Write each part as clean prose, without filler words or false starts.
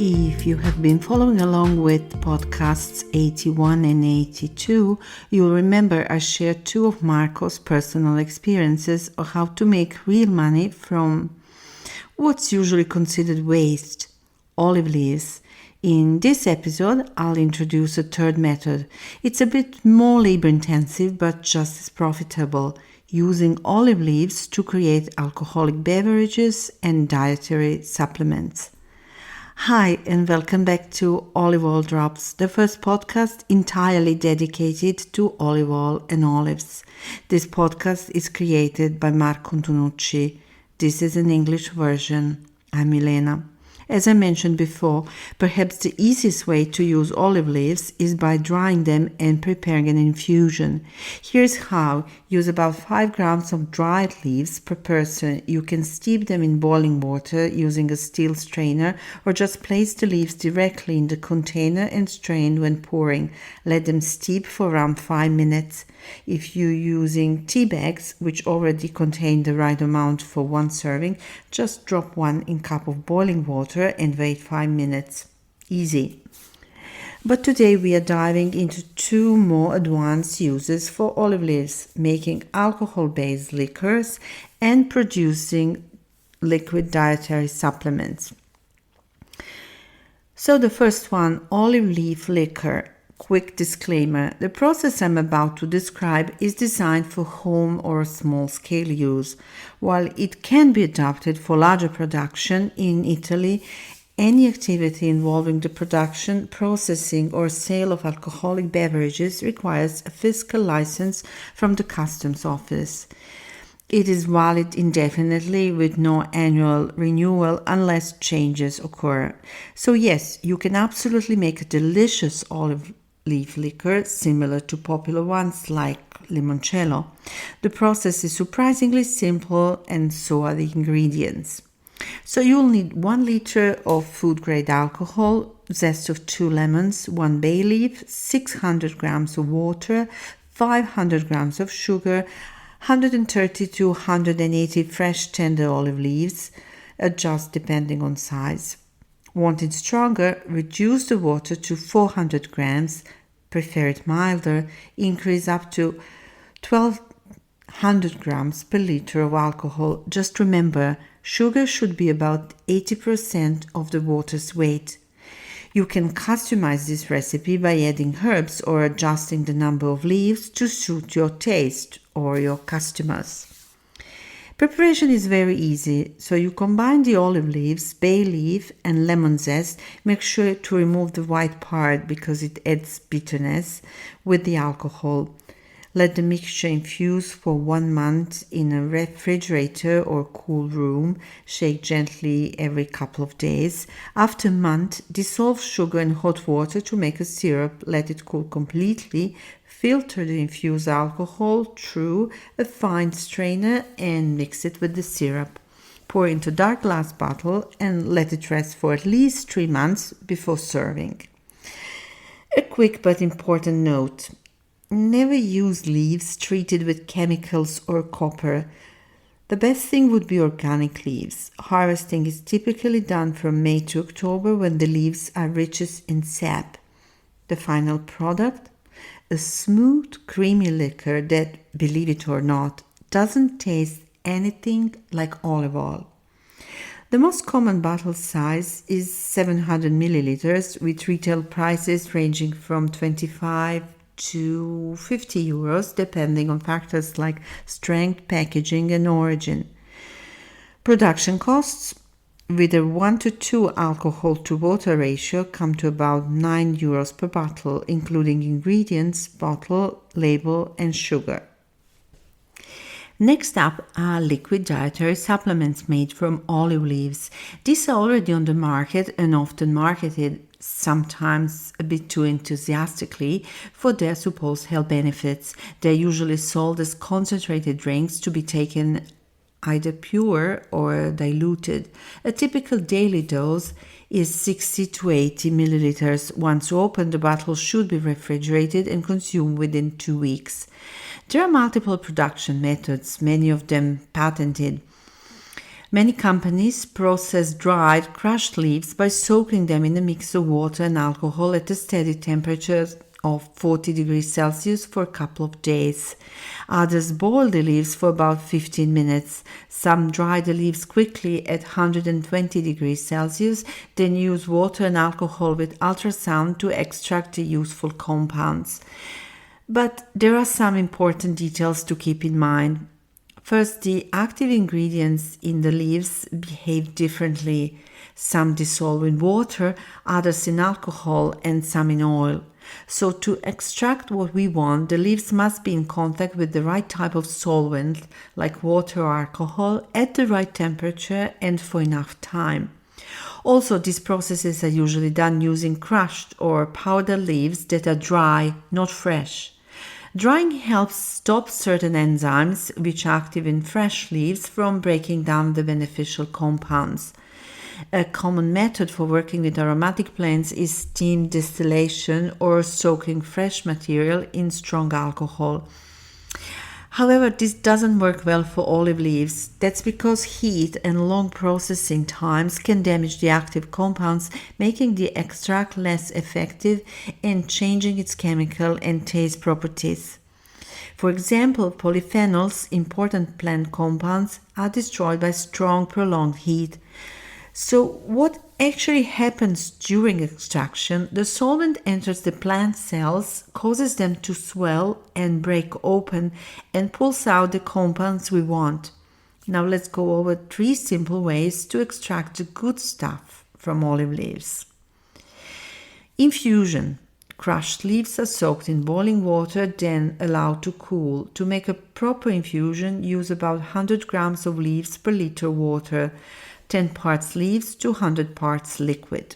If you have been following along with podcasts 81 and 82, you'll remember I shared two of Marco's personal experiences of how to make real money from what's usually considered waste, olive leaves. In this episode, I'll introduce a third method. It's a bit more labor-intensive but just as profitable, using olive leaves to create alcoholic beverages and dietary supplements. Hi, and welcome back to Olive Oil Drops, the first podcast entirely dedicated to olive oil and olives. This podcast is created by Marco Antonucci. This is an English version. I'm Milena. As I mentioned before, perhaps the easiest way to use olive leaves is by drying them and preparing an infusion. Here's how. Use about 5 grams of dried leaves per person. You can steep them in boiling water using a steel strainer or just place the leaves directly in the container and strain when pouring. Let them steep for around 5 minutes. If you're using tea bags, which already contain the right amount for one serving, just drop one in a cup of boiling water and wait 5 minutes. Easy. But today we are diving into two more advanced uses for olive leaves, making alcohol-based liqueurs and producing liquid dietary supplements. So the first one, olive leaf liquor. Quick disclaimer, the process I'm about to describe is designed for home or small-scale use. While it can be adapted for larger production in Italy, any activity involving the production, processing, or sale of alcoholic beverages requires a fiscal license from the customs office. It is valid indefinitely with no annual renewal unless changes occur. So yes, you can absolutely make a delicious olive leaf liquor similar to popular ones like limoncello. The process is surprisingly simple and so are the ingredients. So you'll need 1 liter of food-grade alcohol, zest of 2 lemons, 1 bay leaf, 600 grams of water, 500 grams of sugar, 130 to 180 fresh tender olive leaves, adjust depending on size. Want it stronger, reduce the water to 400 grams, prefer it milder, increase up to 1200 grams per liter of alcohol. Just remember, sugar should be about 80% of the water's weight. You can customize this recipe by adding herbs or adjusting the number of leaves to suit your taste or your customers. Preparation is very easy, so you combine the olive leaves, bay leaf and lemon zest. Make sure to remove the white part because it adds bitterness with the alcohol. Let the mixture infuse for 1 month in a refrigerator or cool room. Shake gently every couple of days. After a month, dissolve sugar in hot water to make a syrup. Let it cool completely. Filter the infused alcohol through a fine strainer and mix it with the syrup. Pour into a dark glass bottle and let it rest for at least 3 months before serving. A quick but important note. Never use leaves treated with chemicals or copper. The best thing would be organic leaves. Harvesting is typically done from May to October when the leaves are richest in sap. The final product? A smooth, creamy liquor that, believe it or not, doesn't taste anything like olive oil. The most common bottle size is 700 milliliters with retail prices ranging from 25 to 50 euros depending on factors like strength, packaging and origin. Production costs with a 1 to 2 alcohol to water ratio come to about 9 euros per bottle, including ingredients, bottle, label and sugar. Next up are liquid dietary supplements made from olive leaves. These are already on the market and often marketed, sometimes a bit too enthusiastically, for their supposed health benefits. They're usually sold as concentrated drinks to be taken either pure or diluted. A typical daily dose is 60 to 80 milliliters. Once opened, the bottle should be refrigerated and consumed within 2 weeks. There are multiple production methods, many of them patented. Many companies process dried, crushed leaves by soaking them in a mix of water and alcohol at a steady temperature of 40 degrees Celsius for a couple of days. Others boil the leaves for about 15 minutes. Some dry the leaves quickly at 120 degrees Celsius, then use water and alcohol with ultrasound to extract the useful compounds. But there are some important details to keep in mind. First, the active ingredients in the leaves behave differently. Some dissolve in water, others in alcohol, and some in oil. So to extract what we want, the leaves must be in contact with the right type of solvent, like water or alcohol, at the right temperature and for enough time. Also, these processes are usually done using crushed or powdered leaves that are dry, not fresh. Drying helps stop certain enzymes which are active in fresh leaves from breaking down the beneficial compounds. A common method for working with aromatic plants is steam distillation or soaking fresh material in strong alcohol. However, this doesn't work well for olive leaves. That's because heat and long processing times can damage the active compounds, making the extract less effective and changing its chemical and taste properties. For example, polyphenols, important plant compounds, are destroyed by strong prolonged heat. So what actually happens during extraction? The solvent enters the plant cells, causes them to swell and break open, and pulls out the compounds we want. Now let's go over 3 simple ways to extract the good stuff from olive leaves. Infusion. Crushed leaves are soaked in boiling water, then allowed to cool. To make a proper infusion, use about 100 grams of leaves per liter water. 10 parts leaves to 100 parts liquid.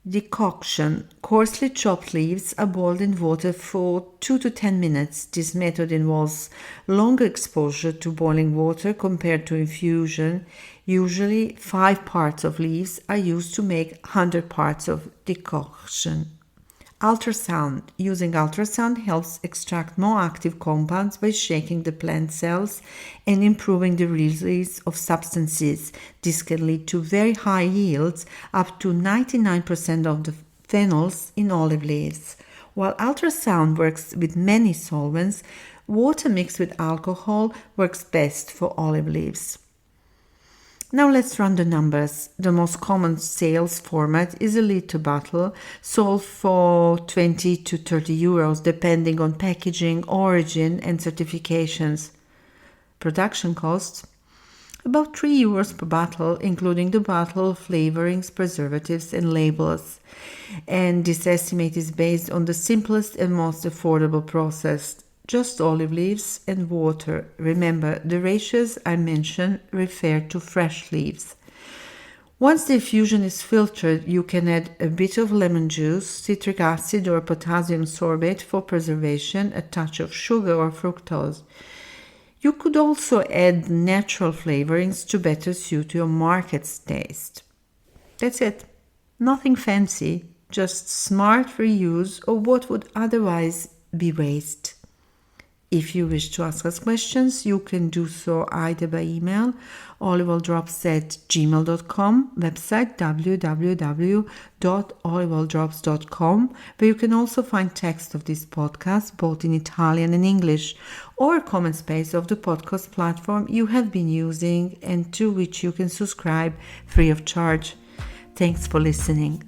Decoction. Coarsely chopped leaves are boiled in water for 2 to 10 minutes. This method involves longer exposure to boiling water compared to infusion. Usually 5 parts of leaves are used to make 100 parts of decoction. Ultrasound. Using ultrasound helps extract more active compounds by shaking the plant cells and improving the release of substances. This can lead to very high yields, up to 99% of the phenols in olive leaves. While ultrasound works with many solvents, water mixed with alcohol works best for olive leaves. Now let's run the numbers. The most common sales format is a liter bottle, sold for 20 to 30 euros depending on packaging, origin and certifications. Production costs about 3 euros per bottle, including the bottle, flavorings, preservatives and labels. And this estimate is based on the simplest and most affordable process. Just olive leaves and water. Remember, the ratios I mentioned refer to fresh leaves. Once the infusion is filtered, you can add a bit of lemon juice, citric acid or potassium sorbate for preservation, a touch of sugar or fructose. You could also add natural flavorings to better suit your market's taste. That's it. Nothing fancy, just smart reuse of what would otherwise be waste. If you wish to ask us questions, you can do so either by email, oliveoildrops@gmail.com, website www.oliveoildrops.com, where you can also find text of this podcast both in Italian and English, or a comment space of the podcast platform you have been using and to which you can subscribe free of charge. Thanks for listening.